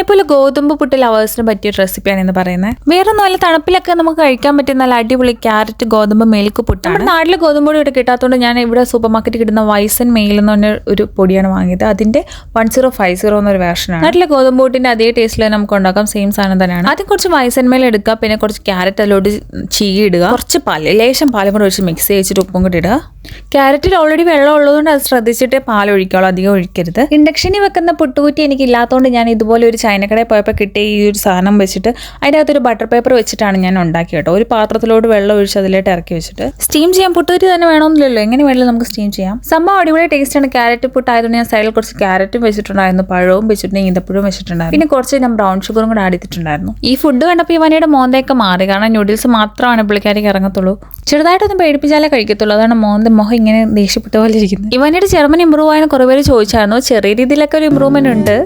അതേപോലെ ഗോതമ്പ് പുട്ട് ലവേഴ്സിന് പറ്റിയ റെസിപ്പിയാണ് ഇന്ന് പറയുന്നത്. വേറെ നല്ല തണുപ്പിലൊക്കെ നമുക്ക് കഴിക്കാൻ പറ്റിയ നല്ല അടിപൊളി ക്യാരറ്റ് ഗോതമ്പ് മെൽക്ക് പുട്ടാണ്. നമ്മുടെ നാട്ടിൽ ഗോതമ്പ് പൊടി ഇവിടെ കിട്ടാത്തതുകൊണ്ട് ഞാൻ ഇവിടെ സൂപ്പർ മാർക്കറ്റിൽ കിട്ടുന്ന വൈസൻ മെയിൽ എന്ന് പറഞ്ഞ ഒരു പൊടിയാണ് വാങ്ങിയത്. അതിന്റെ 1050 എന്നൊരു വേർഷനാണ്. നാട്ടിലെ ഗോതമ്പ് പൊട്ടിന്റെ അതേ ടേസ്റ്റിൽ നമുക്ക് ഉണ്ടാക്കാം. സെയിം സാധനം തന്നെയാണ്. ആദ്യം കുറച്ച് വൈസൻ മെയിൽ എടുക്കുക, പിന്നെ കുറച്ച് ക്യാരറ്റ് അതിലോട്ട് ചീയിടുക, കുറച്ച് ലേശം പാലും കൂടെ ഒഴിച്ച് മിക്സ് ചെയ്തിട്ട് ഉപ്പും കൂടി ഇടുക. ക്യാരറ്റിൽ ഓൾറെഡി വെള്ളം ഉള്ളതുകൊണ്ട് അത് ശ്രദ്ധിച്ചിട്ട് പാൽ ഒഴിക്കുള്ളൂ, അധികം ഒഴിക്കരുത്. ഇൻഡക്ഷനിൽ വെക്കുന്ന പുട്ടുകുറ്റി എനിക്ക് ഇല്ലാത്തതുകൊണ്ട് ഞാൻ ഇതുപോലെ ഒരു ചൈനക്കടയിൽ പോയപ്പോൾ കിട്ടിയ ഈ ഒരു സാധനം വെച്ചിട്ട് അതിൻ്റെ അകത്തൊരു ബട്ടർ പേപ്പർ വെച്ചിട്ടാണ് ഞാൻ ഉണ്ടാക്കി കേട്ടോ. ഒരു പാത്രത്തിലോട്ട് വെള്ളം ഒഴിച്ച് അതിലോട്ട് ഇറക്കി വെച്ചിട്ട് സ്റ്റീം ചെയ്യാം. പുട്ടുകുറ്റി തന്നെ വേണമെന്നില്ലല്ലോ, എങ്ങനെ വേണമെങ്കിലും നമുക്ക് സ്റ്റീം ചെയ്യാം. സംഭവം അടിപൊളി ടേസ്റ്റാണ്. ക്യാരറ്റ് പുട്ട് ആയതുകൊണ്ട് ഞാൻ സൈഡിൽ കുറച്ച് ക്യാരറ്റും വെച്ചിട്ടുണ്ടായിരുന്നു, പഴവും വെച്ചിട്ടുണ്ട്, ഈന്തപ്പഴവും വെച്ചിട്ടുണ്ടായിരുന്നു, പിന്നെ കുറച്ച് ഞാൻ ബ്രൗൺ ഷുഗറും കൂടെ ആഡ് ചെയ്തിട്ടുണ്ടായിരുന്നു. ഈ ഫുഡ് കണ്ടപ്പോൾ ഇവനയുടെ മോന്തയൊക്കെ മാറി, കാരണം നൂഡിൽസ് മാത്രമാണ് പുള്ളിക്കാരിക്ക് ഇറങ്ങത്തുള്ളൂ. ചെറുതായിട്ടൊന്ന് പേടിപ്പിച്ചാലേ കഴിക്കത്തുള്ളൂ, അതാണ് മോന്റെ മുഖം ഇങ്ങനെ ദേഷ്യപ്പെട്ട പോലെ ഇരിക്കുന്നത്. ഇവനയുടെ ചെറുമൻ ഇമ്പ്രൂവ് ആയെന്ന് കുറേ പേര് ചോദിച്ചായിരുന്നു. ചെറിയ രീതിയിലൊക്കെ ഒരു ഇമ്പ്രൂവ്മെന്റ് ഉണ്ട്.